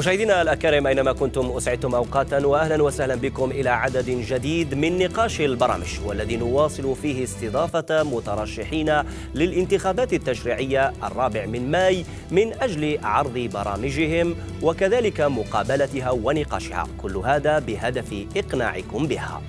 مشاهدينا الأكارم أينما كنتم أسعدتم أوقاتا وأهلا وسهلا بكم إلى عدد جديد من نقاش البرامج، والذي نواصل فيه استضافة مترشحين للانتخابات التشريعية 4 ماي من أجل عرض برامجهم وكذلك مقابلتها ونقاشها، كل هذا بهدف إقناعكم بها.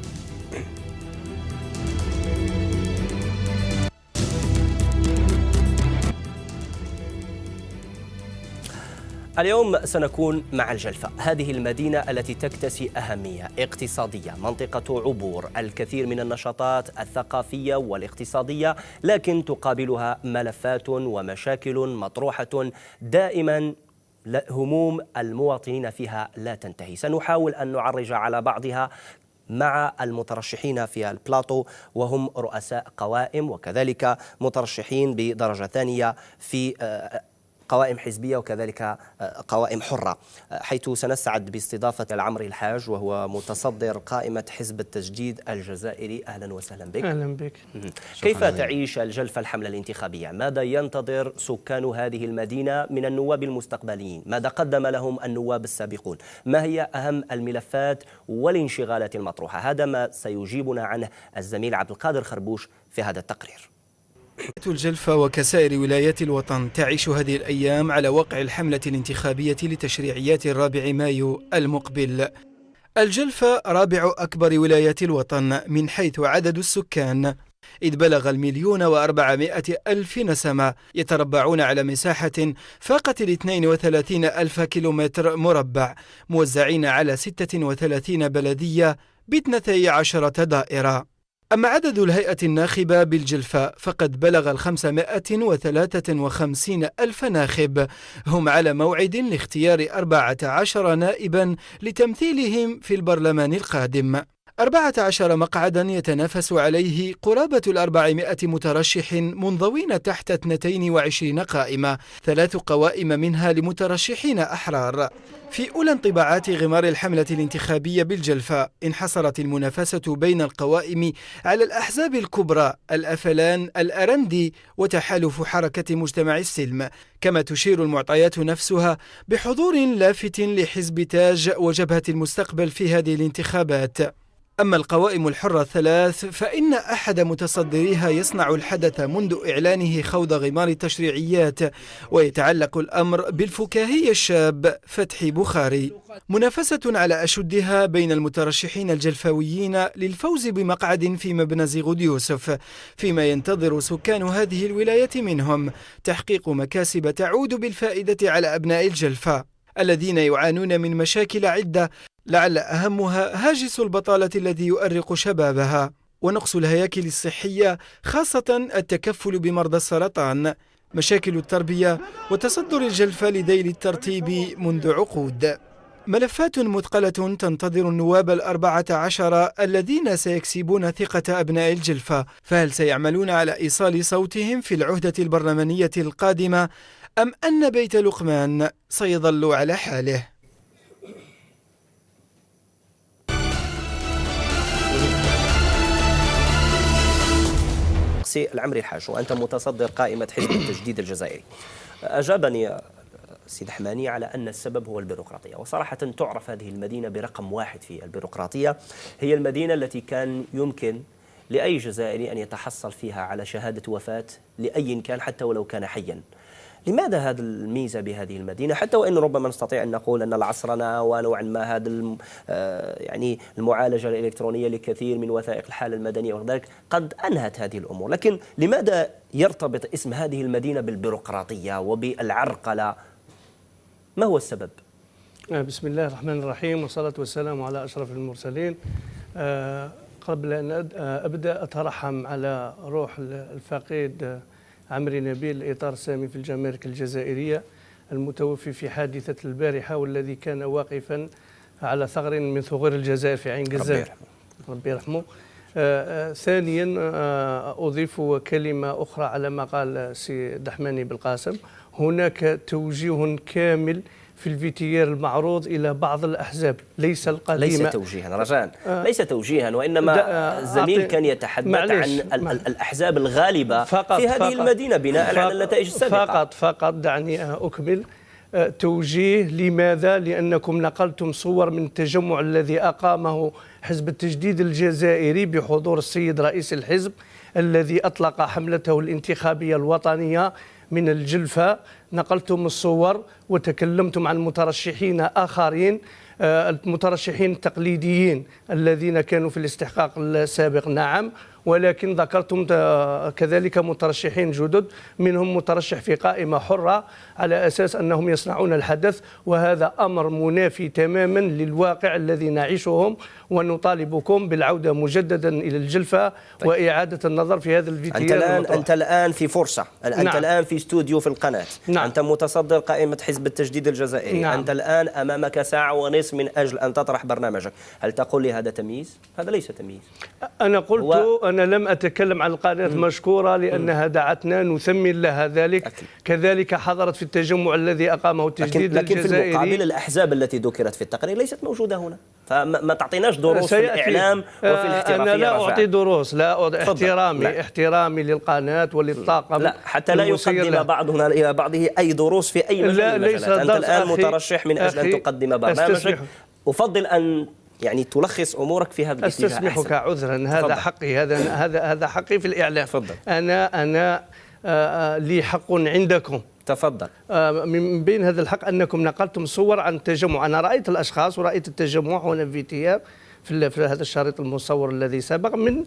اليوم سنكون مع الجلفة، هذه المدينة التي تكتسي أهمية اقتصادية، منطقة عبور، الكثير من النشاطات الثقافية والاقتصادية، لكن تقابلها ملفات ومشاكل مطروحة دائما هموم المواطنين فيها لا تنتهي. سنحاول أن نعرج على بعضها مع المترشحين في البلاطو، وهم رؤساء قوائم وكذلك مترشحين بدرجة ثانية في قوائم حزبية وكذلك قوائم حرة، حيث سنسعد باستضافة العمري الحاج وهو متصدر قائمة حزب التجديد الجزائري. أهلا وسهلا بك. أهلا بك. كيف تعيش الجلفة الحملة الانتخابية؟ ماذا ينتظر سكان هذه المدينة من النواب المستقبليين؟ ماذا قدم لهم النواب السابقون؟ ما هي أهم الملفات والانشغالات المطروحة؟ هذا ما سيجيبنا عنه الزميل عبد القادر خربوش في هذا التقرير. الجلفة وكسائر ولايات الوطن تعيش هذه الأيام على وقع الحملة الانتخابية لتشريعيات 4 مايو المقبل. الجلفة رابع أكبر ولايات الوطن من حيث عدد السكان، إذ بلغ 1,400,000 نسمة يتربعون على مساحة فاقت 32,000 كيلومتر مربع، موزعين على 36 بلدية ب12 دائرة. أما عدد الهيئة الناخبة بالجلفة فقد بلغ 553,000 ناخب، هم على موعد لاختيار 14 نائبا لتمثيلهم في البرلمان القادم. 14 مقعدا يتنافس عليه قرابة 400 مترشح منضوين تحت 22 قائمة، 3 قوائم منها لمترشحين أحرار. في أولى انطباعات غمار الحملة الانتخابية بالجلفة انحصرت المنافسة بين القوائم على الأحزاب الكبرى الأفلان، الأرندي وتحالف حركة مجتمع السلم، كما تشير المعطيات نفسها بحضور لافت لحزب تاج وجبهة المستقبل في هذه الانتخابات. أما القوائم الحرة الثلاث فإن أحد متصدريها يصنع الحدث منذ إعلانه خوض غمار التشريعيات، ويتعلق الأمر بالفكاهي الشاب فتحي بخاري. منافسة على أشدها بين المترشحين الجلفاويين للفوز بمقعد في مبنى زغود يوسف، فيما ينتظر سكان هذه الولاية منهم تحقيق مكاسب تعود بالفائدة على أبناء الجلفة الذين يعانون من مشاكل عدة، لعل أهمها هاجس البطالة الذي يؤرق شبابها، ونقص الهياكل الصحية خاصة التكفل بمرضى السرطان، مشاكل التربية، وتصدر الجلفة لذيل الترتيب منذ عقود. ملفات مثقلة تنتظر النواب 14 الذين سيكسبون ثقة أبناء الجلفة، فهل سيعملون على إيصال صوتهم في العهدة البرلمانية القادمة، أم أن بيت لقمان سيظل على حاله؟ العمري الحاج، وأنت متصدر قائمة حزب التجديد الجزائري، أجابني سيد حماني على أن السبب هو البيروقراطية، وصراحة تعرف هذه المدينة برقم 1 في البيروقراطية. هي المدينة التي كان يمكن لأي جزائري أن يتحصل فيها على شهادة وفاة لأي كان حتى ولو كان حيا. لماذا هذا الميزة بهذه المدينة، حتى وإن ربما نستطيع أن نقول أن العصرنة ونوعا ما هذا يعني المعالجة الإلكترونية لكثير من وثائق الحالة المدنية وذلك قد أنهت هذه الأمور، لكن لماذا يرتبط اسم هذه المدينة بالبيروقراطية وبالعرقلة؟ ما هو السبب؟ بسم الله الرحمن الرحيم، والصلاة والسلام على أشرف المرسلين. قبل أن أبدأ أترحم على روح الفقيد عمري نبيل الإطار السامي في الجمارك الجزائرية المتوفي في حادثة البارحة، والذي كان واقفا على ثغر من ثغور الجزائر في عين قزان، ربي يرحمه. ثانيا أضيف كلمة أخرى على ما قال سي دحماني بالقاسم. هناك توجيه كامل في الفيتيير المعروض إلى بعض الأحزاب، ليس القديمة. ليس توجيها رجاء، ليس توجيها، وإنما الزميل كان يتحدث عن الأحزاب الغالبة في هذه المدينة بناء على النتائج السابقة. فقط دعني أكمل. توجيه. لماذا؟ لأنكم نقلتم صور من التجمع الذي أقامه حزب التجديد الجزائري بحضور السيد رئيس الحزب الذي أطلق حملته الانتخابية الوطنية من الجلفة. نقلتم الصور وتكلمتم عن مترشحين آخرين، المترشحين التقليديين الذين كانوا في الاستحقاق السابق، نعم، ولكن ذكرتم كذلك مترشحين جدد، منهم مترشح في قائمة حرة على أساس أنهم يصنعون الحدث، وهذا أمر منافي تماما للواقع الذي نعيشهم، ونطالبكم بالعودة مجددا إلى الجلفة وإعادة النظر في هذا الفيديو. أنت الآن في فرصة، أنت نعم. الآن في استوديو في القناة، نعم. أنت متصدر قائمة حزب التجديد الجزائري، نعم. أنت الآن أمامك ساعة ونصف من أجل أن تطرح برنامجك، هل تقول لي هذا تمييز؟ هذا ليس تمييز. أنا قلت أنا لم أتكلم عن القناة مشكورة لأنها دعتنا نثمن لها ذلك. أكيد. كذلك حضرت في التجمع الذي أقامه التجديد الجزائري. لكن في المقابل الأحزاب التي ذكرت في التقرير ليست موجودة هنا، فما تعطيناش دروس في الإعلام وفي الاحترافية. أنا لا أعطي دروس، لا احترامي احترامي للقناة وللطاقم. لا، حتى لا يقدم بعضنا إلى بعضه أي دروس في أي مجال من المجالات. أنت الآن مترشح من أجل أن تقدم برنامجك، أفضل أن يعني تلخص أمورك في هذا الاتجاه. أستسمحك عذرا، هذا حقي، هذا حقي في الإعلام. تفضل. أنا لي حق عندكم. تفضل. من بين هذا الحق أنكم نقلتم صور عن التجمع. أنا رأيت الأشخاص ورأيت التجمع هنا في تياب في هذا الشريط المصور الذي سبق من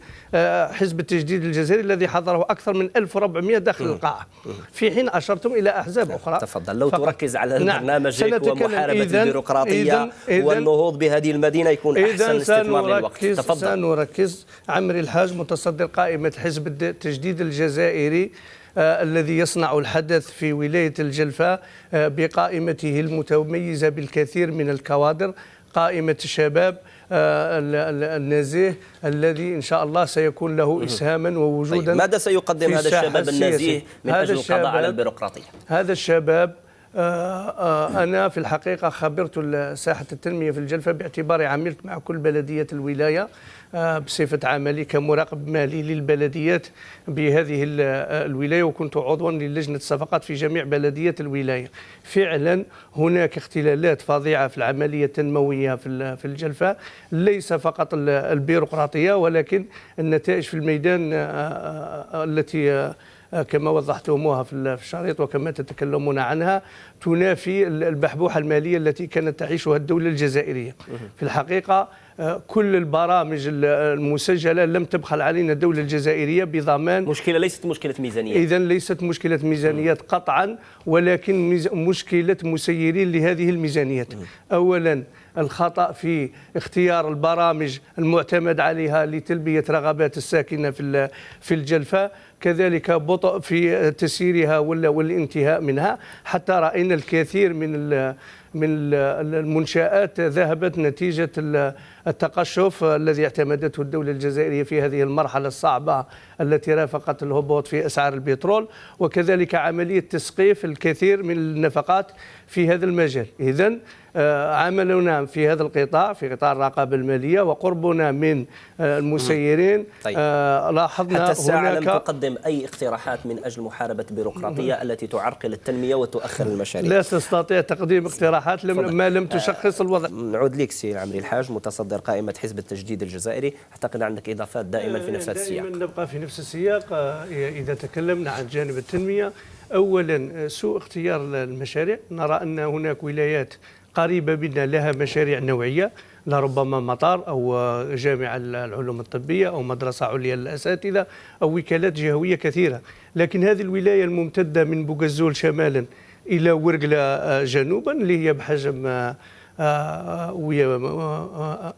حزب التجديد الجزائري الذي حضره أكثر من 1400 داخل القاعة، في حين أشرتم إلى أحزاب أخرى. تفضل. لو تركز على برنامجك ومحاربة البيروقراطية والنهوض بهذه المدينة يكون أحسن استثمار للوقت. تفضل. سنركز. عمري الحاج متصدر قائمة حزب التجديد الجزائري الذي يصنع الحدث في ولاية الجلفة بقائمته المتميزة بالكثير من الكوادر، قائمة الشباب النزيه الذي إن شاء الله سيكون له إسهاما ووجودا. طيب. ماذا سيقدم هذا الشباب النزيه من أجل القضاء على البيروقراطية؟ هذا الشباب أنا في الحقيقة خبرت ساحة التنمية في الجلفة باعتباري عملت مع كل بلدية الولاية بصفة عملي كمراقب مالي للبلديات بهذه الولاية، وكنت عضوا للجنة الصفقات في جميع بلديات الولاية. فعلا هناك اختلالات فظيعة في العملية التنموية في الجلفة، ليس فقط البيروقراطية ولكن النتائج في الميدان التي كما وضحتموها في الشريط وكما تتكلمون عنها تنافي البحبوحة المالية التي كانت تعيشها الدولة الجزائرية. في الحقيقة كل البرامج المسجلة لم تبخل علينا الدولة الجزائرية بضمان. مشكلة ليست مشكلة ميزانية. إذن ليست مشكلة ميزانيات قطعا، ولكن مشكلة مسيرين لهذه الميزانيات. أولا الخطأ في اختيار البرامج المعتمد عليها لتلبية رغبات الساكنة في الجلفة، كذلك بطء في تسييرها والانتهاء منها، حتى رأينا الكثير من المنشآت ذهبت نتيجة التقشف الذي اعتمدته الدولة الجزائرية في هذه المرحلة الصعبة التي رافقت الهبوط في أسعار البترول، وكذلك عملية تسقيف الكثير من النفقات في هذا المجال. إذن عملنا في هذا القطاع، في قطاع الرقابة المالية وقربنا من المسيرين، طيب. لاحظنا حتى الساعة هناك لم تقدم أي اقتراحات من أجل محاربة البيروقراطية التي تعرقل التنمية وتؤخر المشاريع. لا تستطيع تقديم اقتراحات ما لم تشخص الوضع. نعود لك سي عمري الحاج متصدر قائمة حزب التجديد الجزائري، أعتقد عندك إضافات دائما في نفس السياق. دائما نبقى في نفس السياق. إذا تكلمنا عن جانب التنمية، أولا سوء اختيار المشاريع. نرى أن هناك ولايات قريبة منا لها مشاريع نوعية، لربما مطار أو جامعة العلوم الطبية أو مدرسة عليا للأساتذة أو وكالات جهوية كثيرة، لكن هذه الولاية الممتدة من بوغزول شمالا إلى ورقلة جنوبا اللي هي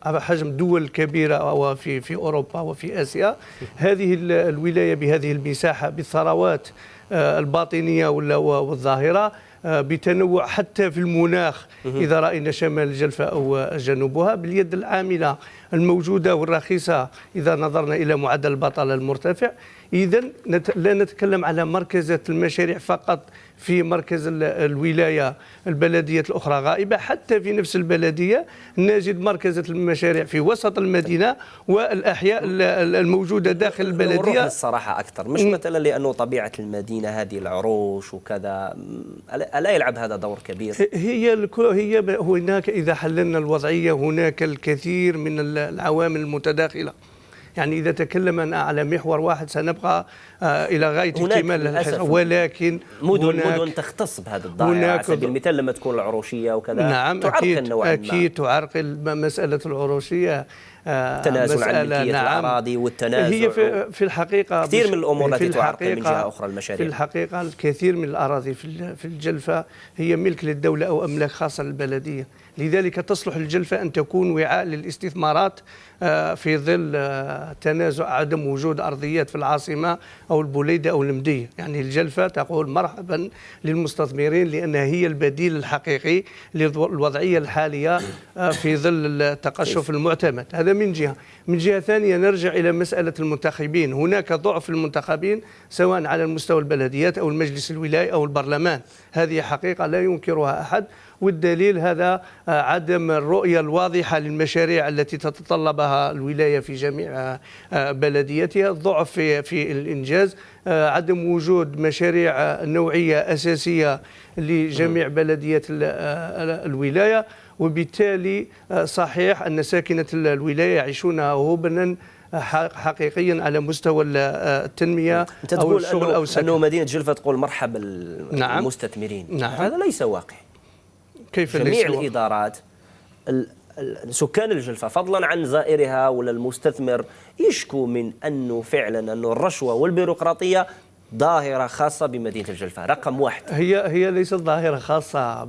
بحجم دول كبيرة وفي أوروبا وفي آسيا، هذه الولاية بهذه المساحة بالثروات الباطنية والظاهرة، بتنوع حتى في المناخ إذا رأينا شمال الجلفة أو جنوبها، باليد العاملة الموجودة والرخيصة إذا نظرنا إلى معدل البطالة المرتفع. إذا لا نتكلم على مركزات المشاريع فقط في مركز الولاية، البلديات الأخرى غائبة، حتى في نفس البلدية نجد مركزة المشاريع في وسط المدينة والأحياء الموجودة داخل البلدية. نروح للصراحة أكثر، مش مثلا لأنه طبيعة المدينة هذه العروش وكذا، ألا يلعب هذا دور كبير؟ هي هناك إذا حللنا الوضعية هناك الكثير من العوامل المتداخلة. يعني إذا تكلمنا على محور واحد سنبقى إلى غاية اكتمال، ولكن مدن تختص بهذا الضائع. على سبيل المثال لما تكون العروشية وكذا، نعم أكيد تعرقل مسألة العروشية، تنازل عن ملكية الأراضي والتنازل. هي في الحقيقة كثير من الأمور التي تعرقل من جهة أخرى المشاريع. في الحقيقة الكثير من الأراضي في الجلفة هي ملك للدولة أو أملاك خاصة للبلدية، لذلك تصلح الجلفة أن تكون وعاء للاستثمارات في ظل تنازع عدم وجود أرضيات في العاصمة أو البوليدة أو المدية. يعني الجلفة تقول مرحبا للمستثمرين لأنها هي البديل الحقيقي للوضعية الحالية في ظل التقشف المعتمد. هذا من جهة. من جهة ثانية نرجع إلى مسألة المنتخبين. هناك ضعف المنتخبين سواء على المستوى البلديات أو المجلس الولايي أو البرلمان، هذه حقيقة لا ينكرها أحد، والدليل هذا عدم الرؤية الواضحة للمشاريع التي تتطلبها الولاية في جميع بلدياتها، الضعف في الإنجاز، عدم وجود مشاريع نوعية أساسية لجميع بلديات الولاية، وبالتالي صحيح أن ساكنة الولاية يعيشون هبنا حقيقيا على مستوى التنمية أو الشغل أو السكن. أنه مدينة جلفة تقول مرحبا بالمستثمرين. نعم. هذا ليس واقعي. كيف جميع الإدارات سكان الجلفة فضلا عن زائرها ولا المستثمر يشكو من أنه فعلا أنه الرشوة والبيروقراطية ظاهرة خاصة بمدينة الجلفة رقم واحد. هي ليست ظاهرة خاصة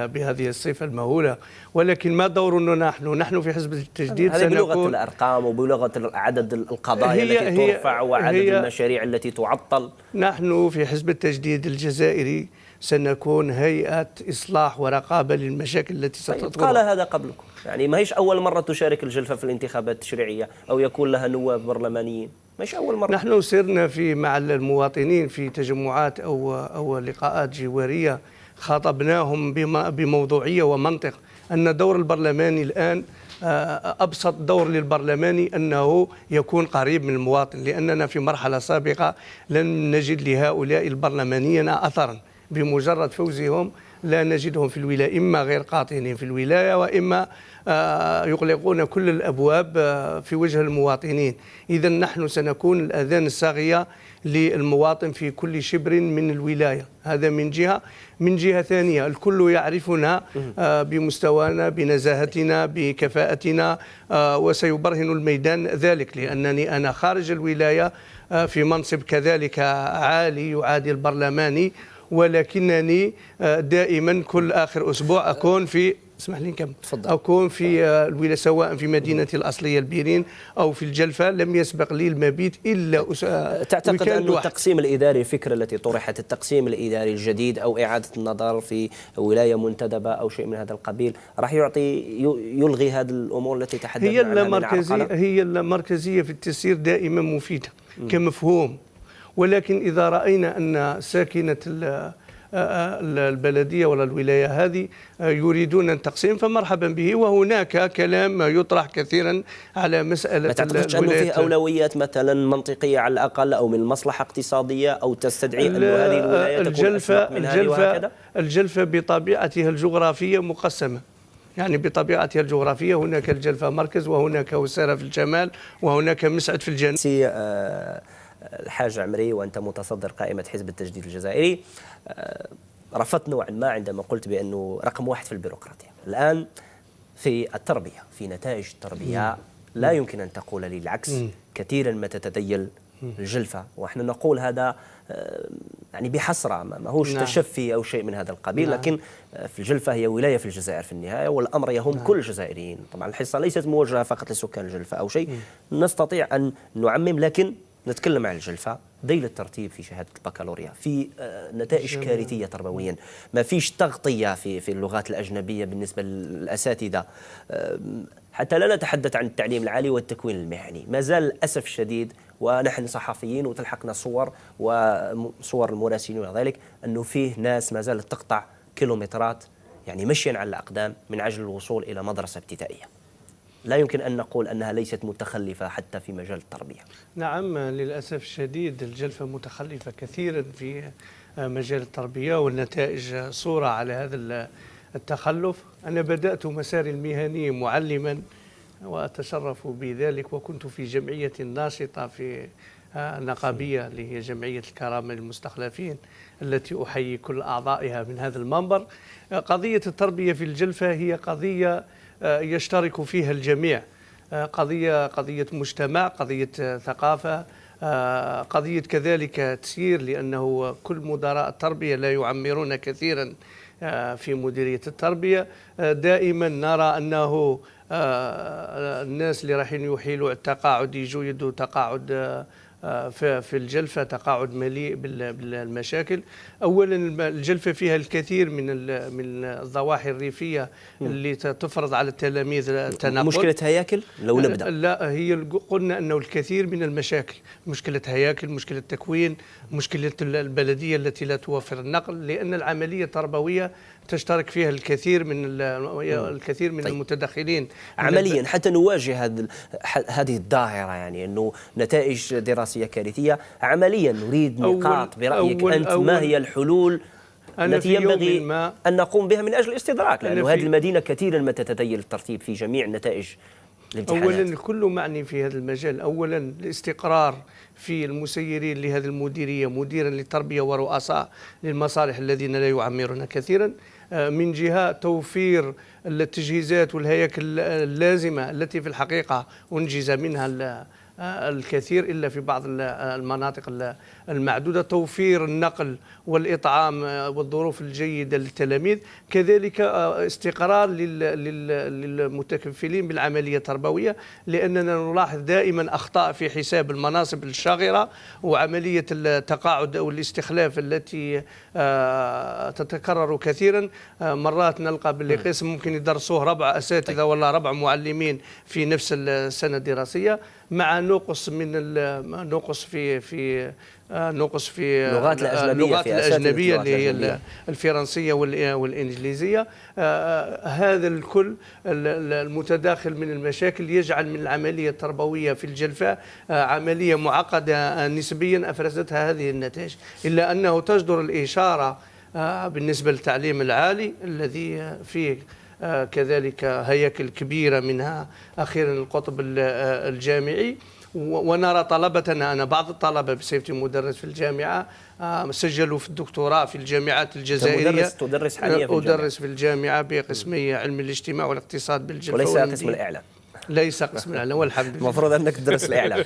بهذه الصفة المهولة، ولكن ما دورنا نحن في حزب التجديد هذه بلغة الأرقام وبلغة عدد القضايا التي ترفع وعدد المشاريع التي تعطل. نحن في حزب التجديد الجزائري سنكون هيئة إصلاح ورقابة للمشاكل التي ستطرح. قال هذا قبلكم، يعني ما هيش أول مرة تشارك الجلفة في الانتخابات التشريعية أو يكون لها نواب برلمانيين، مش أول مرة. نحن سرنا مع المواطنين في تجمعات أو لقاءات جوارية، خاطبناهم بموضوعية ومنطق أن دور البرلماني الآن أبسط دور للبرلماني أنه يكون قريب من المواطن، لأننا في مرحلة سابقة لم نجد لهؤلاء البرلمانيين أثرا، بمجرد فوزهم لا نجدهم في الولاية، إما غير قاطنين في الولاية وإما يغلقون كل الأبواب في وجه المواطنين. إذا نحن سنكون الأذان الصاغية للمواطن في كل شبر من الولاية. هذا من جهة. من جهة ثانية الكل يعرفنا بمستوانا، بنزاهتنا، بكفاءتنا، وسيبرهن الميدان ذلك، لأنني أنا خارج الولاية في منصب كذلك عالي يعادل البرلماني، ولكنني دائما كل آخر أسبوع أكون في اسمح لي نكمل. أكون في الولاية، سواء في مدينتي الأصلية البيرين أو في الجلفة، لم يسبق لي المبيت إلا تعتقد أن التقسيم الإداري، الفكرة التي طرحت التقسيم الإداري الجديد أو إعادة النظر في ولاية منتدبة أو شيء من هذا القبيل راح يلغي هذه الأمور التي تحدثنا عنها؟ هي اللامركزية في التسيير دائما مفيدة كمفهوم، ولكن إذا رأينا أن ساكنة البلدية ولا الولاية هذه يريدون التقسيم فمرحبا به. وهناك كلام يطرح كثيرا على مسألة. ما تعتقدش أنه فيه أولويات مثلا منطقية على الأقل أو من مصلحة اقتصادية أو تستدعي أن هذه الولاية تكون أسبق من هذه وهكذا؟ الجلفة بطبيعتها الجغرافية مقسمة، يعني بطبيعتها الجغرافية هناك الجلفة مركز وهناك وسارة في الشمال وهناك مسعد في الجنوب. الحاج عمري، وأنت متصدر قائمة حزب التجديد الجزائري، رفضت نوعا ما عندما قلت بأنه رقم واحد في البيروقراطية. الآن في التربية، في نتائج التربية لا يمكن أن تقول لي العكس. كثيرا ما تتذيل الجلفة، ونحن نقول هذا يعني بحسرة، ما هوش تشفي أو شيء من هذا القبيل، لكن في الجلفة هي ولاية في الجزائر في النهاية، والأمر يهم كل الجزائريين. طبعا الحصة ليست موجهة فقط لسكان الجلفة أو شيء، نستطيع أن نعمم، لكن نتكلم عن الجلفة ذيل الترتيب في شهادة البكالوريا، في نتائج كارثية تربويا، ما فيش تغطية في اللغات الأجنبية بالنسبة للأساتذة. حتى لا نتحدث عن التعليم العالي والتكوين المهني. ما زال للأسف الشديد، ونحن صحفيين وتلحقنا صور وصور المراسلين وذلك، أنه فيه ناس ما زالت تقطع كيلومترات يعني مشيا على الأقدام من أجل الوصول إلى مدرسة ابتدائية. لا يمكن أن نقول أنها ليست متخلفة حتى في مجال التربية. نعم، للأسف الشديد الجلفة متخلفة كثيرا في مجال التربية، والنتائج صورة على هذا التخلف. أنا بدأت مساري المهني معلما وأتشرف بذلك، وكنت في جمعية ناشطة في نقابية اللي هي جمعية الكرامة للمستخلفين، التي أحيي كل أعضائها من هذا المنبر. قضية التربية في الجلفة هي قضية يشترك فيها الجميع، قضية مجتمع، قضية ثقافة، قضية كذلك تسيير، لأنه كل مدراء التربية لا يعمرون كثيرا في مديرية التربية. دائما نرى أنه الناس اللي رايحين يحيلوا التقاعد يجوا تقاعد في الجلفة، تقاعد مليء بالمشاكل. أولا الجلفة فيها الكثير من الضواحي الريفية اللي تفرض على التلاميذ التنقل. مشكلة هياكل لو نبدأ؟ لا، هي قلنا أنه الكثير من المشاكل، مشكلة هياكل، مشكلة تكوين، مشكلة البلدية التي لا توفر النقل، لأن العملية التربوية تشترك فيها الكثير من طيب. المتدخلين عمليا حتى نواجه هذه الظاهرة، يعني أنه نتائج دراسية كارثية. عمليا نريد نقاط برأيك أنت، ما هي الحلول التي ينبغي أن نقوم بها من أجل الاستدراك؟ لأن هذه المدينة كثيرا ما تتذيل الترتيب في جميع نتائج الامتحانات. أولا كل معني في هذا المجال، أولا الاستقرار في المسيرين لهذه المديرية، مديرا للتربية ورؤساء للمصالح الذين لا يعمرون كثيرا. من جهة توفير التجهيزات والهياكل اللازمة التي في الحقيقة أنجز منها الكثير إلا في بعض المناطق المعدودة. توفير النقل والإطعام والظروف الجيدة للتلاميذ، كذلك استقرار للمتكفلين بالعملية التربوية، لأننا نلاحظ دائما أخطاء في حساب المناصب الشاغرة وعملية التقاعد أو الاستخلاف التي تتكرر كثيرا. مرات نلقى باللي قسم ممكن يدرسوه 4 أساتذة ولا 4 معلمين في نفس السنة الدراسية، مع نقص في اللغات الأجنبية اللي هي الفرنسية والإنجليزية. هذا الكل المتداخل من المشاكل يجعل من العملية التربوية في الجلفاء عملية معقدة نسبيا أفرزتها هذه النتائج، إلا أنه تجدر الإشارة بالنسبة للتعليم العالي الذي فيه كذلك هياكل كبيرة، منها أخيرا القطب الجامعي. ونرى طلبتنا، أنا بعض الطلبة بصفتي مدرس في الجامعة سجلوا في الدكتوراه في الجامعات الجزائرية. تدرس حاليا في أدرس في الجامعة بقسمي علم الاجتماع والاقتصاد بالجلفة، وليس قسم الإعلام. ليس قسم الإعلام والحمد لله. المفروض أنك تدرس الإعلام.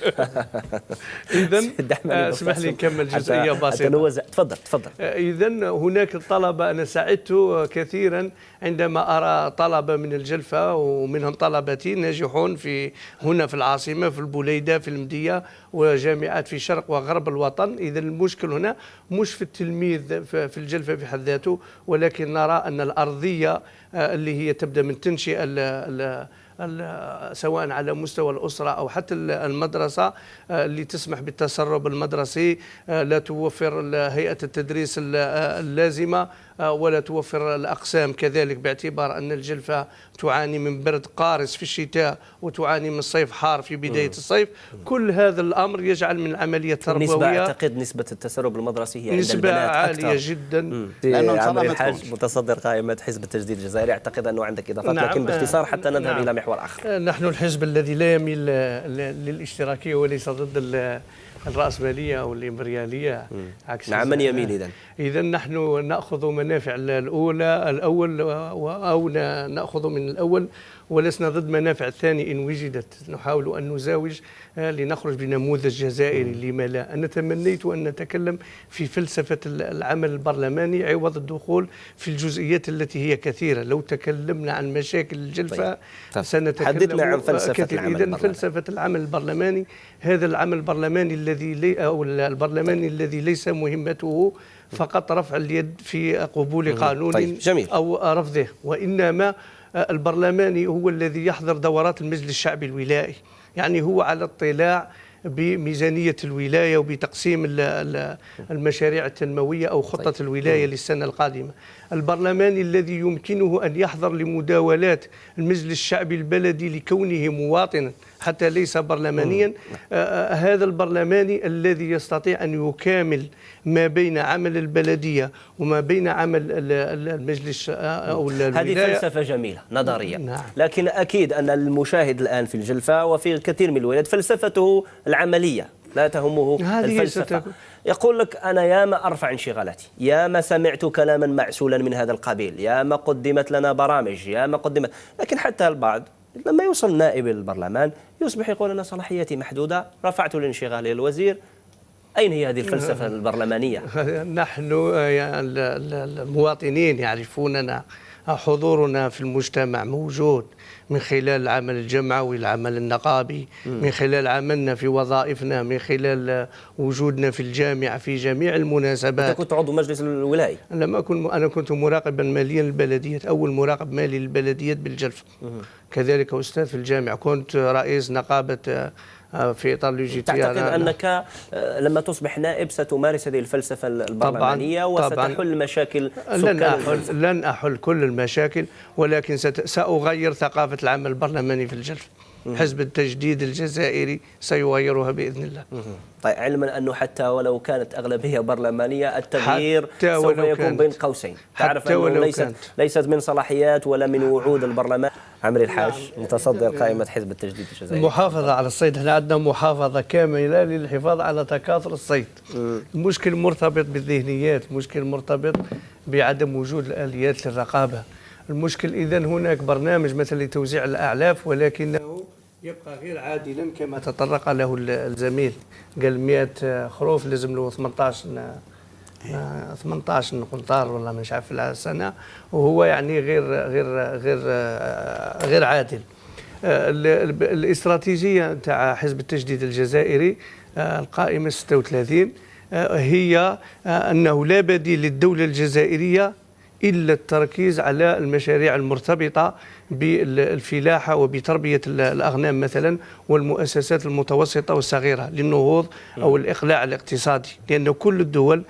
إذن اسمح لي نكمل جزئية بسيطة. تفضل. إذن هناك الطلبة، أنا سعدت كثيرا عندما أرى طلبة من الجلفة ومنهم طلبتي ناجحون هنا في العاصمة، في البليدة، في المدية، وجامعات في شرق وغرب الوطن. إذن المشكل هنا مش في التلميذ في الجلفة في حد ذاته، ولكن نرى أن الأرضية اللي هي تبدأ من تنشئة سواء على مستوى الأسرة أو حتى المدرسة اللي تسمح بالتسرب المدرسي، لا توفر هيئة التدريس اللازمة، ولا توفر الأقسام كذلك، باعتبار أن الجلفة تعاني من برد قارس في الشتاء وتعاني من صيف حار في بداية الصيف. كل هذا الأمر يجعل من العملية التربوية أعتقد نسبة التسرب المدرسي هي عند نسبة البنات عالية أكثر جدا. لأنه عامر الحاج متصدر قائمة حزب التجديد الجزائري، أعتقد أنه عندك إضافات. نعم، لكن باختصار حتى نذهب إلى محور آخر. نحن الحزب الذي لا يميل للاشتراكية وليس ضد الرأسمالية أو الإمبريالية، عكس. نعم، من يميل إذن نحن نأخذ منافع الأول أو نأخذ من الأول، ولسنا ضد منافع الثاني إن وجدت. نحاول أن نزاوج لنخرج بنموذج جزائري، لما لا. أنا تمنيت أن نتكلم في فلسفة العمل البرلماني عوض الدخول في الجزئيات التي هي كثيرة. لو تكلمنا عن مشاكل الجلفة سنتكلم حدثنا عن فلسفة العمل البرلماني. فلسفة العمل البرلماني، هذا العمل البرلماني البرلماني الذي ليس مهمته فقط رفع اليد في قبول قانون جميل. أو رفضه، وإنما البرلماني هو الذي يحضر دورات المجلس الشعبي الولائي، يعني هو على اطلاع بميزانية الولاية وبتقسيم المشاريع التنموية أو خطة الولاية للسنة القادمة. البرلماني الذي يمكنه أن يحضر لمداولات المجلس الشعبي البلدي لكونه مواطنا حتى ليس برلمانيا، هذا البرلماني الذي يستطيع أن يكامل ما بين عمل البلدية وما بين عمل المجلس أو الولاية. هذه فلسفة جميلة نظرية. نعم. لكن أكيد أن المشاهد الآن في الجلفة وفي كثير من الولايات فلسفته العملية، لا تهمه الفلسفة. يقول لك أنا ياما أرفع انشغالاتي، ياما سمعت كلاما معسولا من هذا القبيل، ياما قدمت لنا برامج، ياما قدمت، لكن حتى البعض لما يوصل نائب البرلمان يصبح يقول أنا صلاحيتي محدودة، رفعت الانشغال إلى الوزير. أين هي هذه الفلسفة البرلمانية؟ نحن المواطنين يعرفوننا، حضورنا في المجتمع موجود من خلال العمل الجمعوي، العمل النقابي، من خلال عملنا في وظائفنا، من خلال وجودنا في الجامعة في جميع المناسبات. أنت كنت عضو مجلس الولاية؟ أنا كنت مراقبا ماليا للبلديات، أول مراقب مالي للبلديات بالجلفة. كذلك أستاذ في الجامعة، كنت رئيس نقابة في إطار لوجيتيا. تعتقد أنك لما تصبح نائب ستمارس هذه الفلسفة البرلمانية وستحل مشاكل سكان؟ لن أحل كل المشاكل، ولكن سأغير ثقافة العمل البرلماني في الجلفة. حزب التجديد الجزائري سيغيرها بإذن الله. طيب، علما أنه حتى ولو كانت أغلبية برلمانية التغيير سوف يكون بين قوسين. تعرف أنه ليست من صلاحيات ولا من وعود البرلمان. عمري الحاج، متصدر قائمة حزب التجديد الجزائري. محافظة على الصيد، احنا عندنا محافظة كاملة للحفاظ على تكاثر الصيد. المشكل مرتبط بالذهنيات، المشكل مرتبط بعدم وجود الآليات للرقابة. المشكل إذن هناك برنامج مثل لتوزيع الأعلاف ولكنه يبقى غير عادلا كما تطرق له الزميل، قال 100 خروف لازم له 18 قنطار ولا مش عارف السنة، وهو يعني غير عادل. الاستراتيجية تاع حزب التجديد الجزائري القائمة 36 هي أنه لا بديل للدولة الجزائرية إلا التركيز على المشاريع المرتبطة بالفلاحة وبتربية الأغنام مثلا، والمؤسسات المتوسطة والصغيرة للنهوض أو الإقلاع الاقتصادي، لأن كل الدول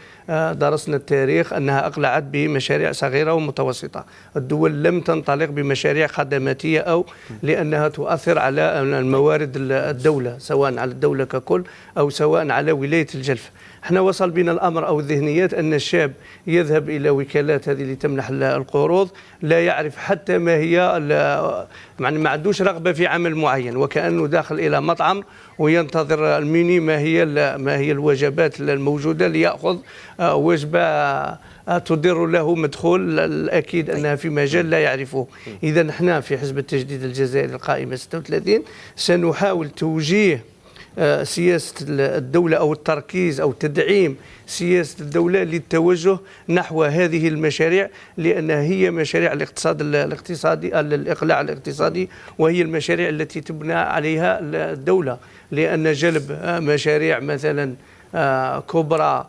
درسنا التاريخ أنها أقلعت بمشاريع صغيرة ومتوسطة. الدول لم تنطلق بمشاريع خدماتية أو لأنها تؤثر على الموارد الدولة، سواء على الدولة ككل أو سواء على ولاية الجلفة. احنا وصل بنا الأمر أو الذهنيات أن الشاب يذهب إلى وكالات هذه اللي تمنح القروض لا يعرف حتى ما هي، يعني ما عندوش رغبة في عمل معين، وكأنه داخل إلى مطعم وينتظر الميني ما هي الوجبات الموجودة ليأخذ وجبة تدر له مدخول الأكيد أنها في مجال لا يعرفه. إذا نحن في حزب التجديد الجزائري القائمة 36 سنحاول توجيه سياسة الدولة أو التركيز أو تدعيم سياسة الدولة للتوجه نحو هذه المشاريع، لأنها هي مشاريع الاقتصادي الإقلاع الاقتصادي، وهي المشاريع التي تبنى عليها الدولة، لأن جلب مشاريع مثلا كبرى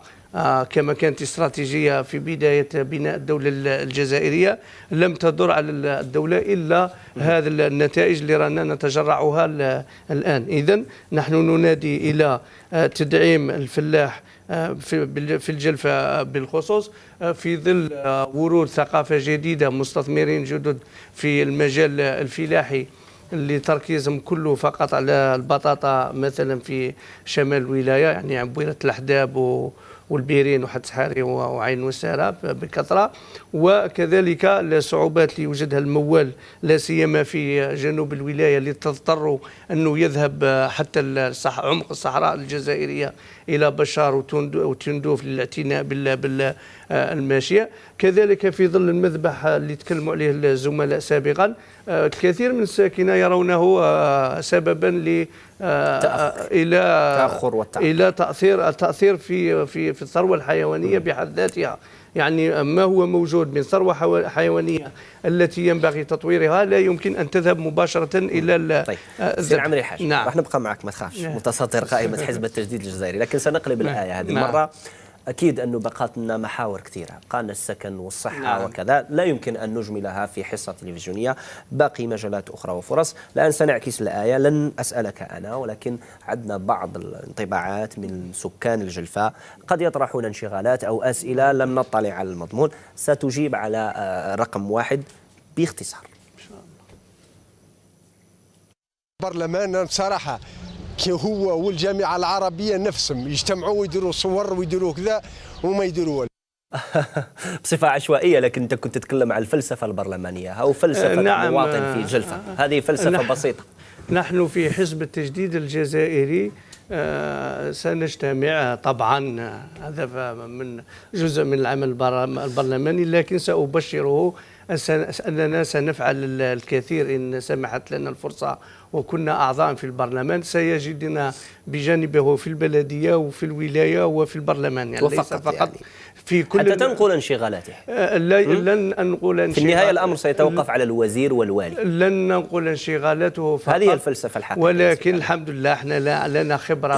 كما كانت استراتيجية في بداية بناء الدولة الجزائرية لم تدر على الدولة إلا هذه النتائج اللي رانا نتجرعها الآن. إذن نحن ننادي إلى تدعيم الفلاح في الجلفة بالخصوص، في ظل ورود ثقافة جديدة، مستثمرين جدد في المجال الفلاحي اللي تركيزهم كله فقط على البطاطا مثلا في شمال الولاية، يعني عبويرة الأحداب والبيرين وحد سحاري وعين وسارة بكثرة، وكذلك الصعوبات اللي يوجدها الموال لا سيما في جنوب الولاية اللي تضطر أنه يذهب حتى عمق الصحراء الجزائرية إلى بشار وتندوف للاعتناء بالماشية. كذلك في ظل المذبح اللي تكلموا عليه الزملاء سابقا، الكثير من الساكنة يرونه سببا إلى تأثير في الثروة الحيوانية بحد ذاتها. يعني ما هو موجود من ثروة حيوانية التي ينبغي تطويرها لا يمكن أن تذهب مباشرة إلى طيب سير عمري الحاج، راح نبقى معك ما تخافش، متصدر قائمة حزب التجديد الجزائري، لكن سنقلب الآية هذه المرة. أكيد أنه بقات لنا محاور كثيرة، بقى السكن والصحة نعم. وكذا، لا يمكن أن نجملها في حصة تلفزيونية، باقي مجالات أخرى وفرص. الآن سنعكس الآية، لن أسألك أنا ولكن عندنا بعض الانطباعات من سكان الجلفاء، قد يطرحون انشغالات أو أسئلة لم نطلع على المضمون، ستجيب على رقم واحد باختصار. برلمان بصراحة كي هو والجامعة العربية نفسهم يجتمعوا ويديروا صور ويديروا كذا وما يديروا. بصفة عشوائية، لكن أنت كنت تتكلم عن الفلسفة البرلمانية أو فلسفة نعم. المواطن في جلفة، هذه فلسفة بسيطة. نحن في حزب التجديد الجزائري سنجتمع طبعا، هذا من جزء من العمل البرلماني، لكن سأبشره أننا سنفعل الكثير إن سمحت لنا الفرصة وكنا أعضاء في البرلمان. سيجدنا بجانبه في البلدية وفي الولاية وفي البرلمان، يعني ليس فقط يعني في كل حتى تنقل انشغالاته. لن أنقل في النهاية الأمر سيتوقف على الوزير والوالي. لن ننقل انشغالاته فقط، هذه الفلسفة الحقيقية. ولكن الحمد لله احنا لنا خبرة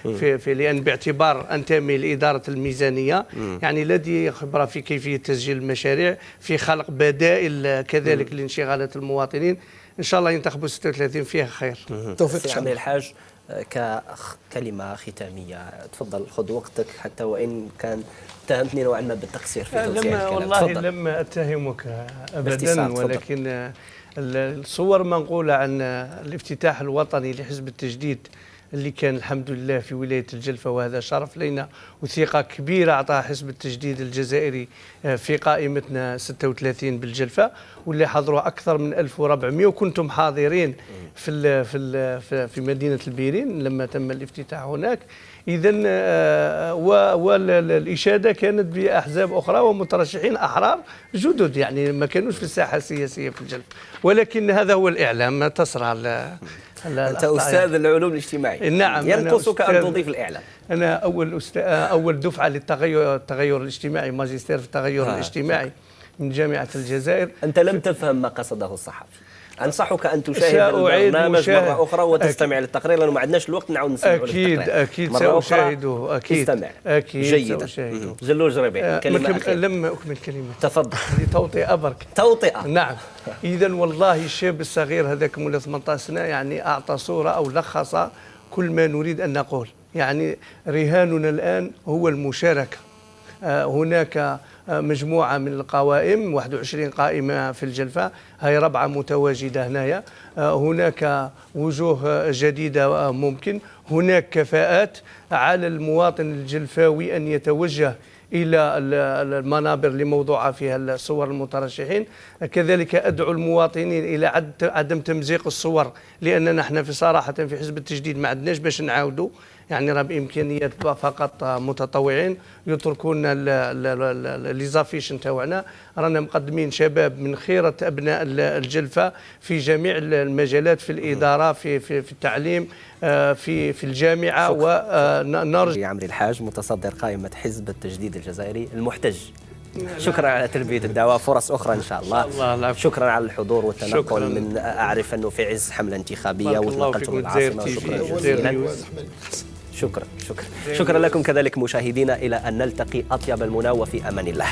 في لأن باعتبار أنتمي لإدارة الميزانية، يعني لدي خبرة في كيفية تسجيل المشاريع، في خلق بدائل كذلك لانشغالات المواطنين. إن شاء الله ينتخبوا 36 فيها خير. توفيق عبد الحاج، ككلمة ختامية، تفضل خذ وقتك، حتى وإن كان اتهمتني نوعا ما بالتقصير في توزيع الكلام. والله لم أتهمك أبدا، ولكن الصور منقولة عن الافتتاح الوطني لحزب التجديد اللي كان الحمد لله في ولاية الجلفة، وهذا شرف لنا وثقة كبيرة أعطاها حزب التجديد الجزائري في قائمتنا 36 بالجلفة، واللي حضروا أكثر من 1400 وكنتم حاضرين في مدينة البيرين لما تم الافتتاح هناك. إذن والإشادة كانت بأحزاب أخرى ومترشحين أحرار جدد، يعني ما كانوش في الساحة السياسية في الجلفة، ولكن هذا هو الإعلام، ما تسرع. أنت أستاذ العلوم الاجتماعية. نعم. ينقصك أن تضيف الإعلام. أنا أول دفعة للتغير الاجتماعي، ماجستير في التغير الاجتماعي من جامعة الجزائر. أنت لم تفهم ما قصده الصحفي. أنصحك أن تشاهد البرنامج مرة أخرى وتستمع للتقرير، لأنه ما عندناش الوقت نعاود نسمعوا أكيد أكيد سأشاهده. أكيد استمع. أكيد جيدا. جلوج ربيع، كلمة أخيرة. لما أكمل كلمة. تفضل. لتوطئة برك. توطئة. نعم. إذا والله الشاب الصغير هذاك مولى 18 سنة يعني أعطى صورة أو لخص كل ما نريد أن نقول. يعني رهاننا الآن هو المشاركة. هناك مجموعة من القوائم، 21 قائمة في الجلفة، هاي 4 متواجدة هنايا. هناك وجوه جديدة ممكن، هناك كفاءات. على المواطن الجلفاوي أن يتوجه إلى المنابر اللي موضوعة فيها صور المترشحين. كذلك أدعو المواطنين إلى عدم تمزيق الصور، لأننا احنا في صراحة في حزب التجديد ما عندناش باش نعاودوا، يعني راه بإمكانيات فقط متطوعين يتركون ليزافيشن تاعنا. رانا مقدمين شباب من خيرة أبناء الجلفة في جميع المجالات، في الإدارة، في التعليم، في الجامعة. ونرجو عمري الحاج متصدر قائمة حزب التجديد الجزائري المحتج. شكرا على تلبية الدعوة، فرص أخرى إن شاء الله. شكرا على الحضور والتنقل. من أعرف أنه في عز حملة انتخابية وتنقلتم العاصمة. شكرا جزيلا. شكرا لكم كذلك مشاهدينا، إلى أن نلتقي، أطيب المنى وفي أمان الله.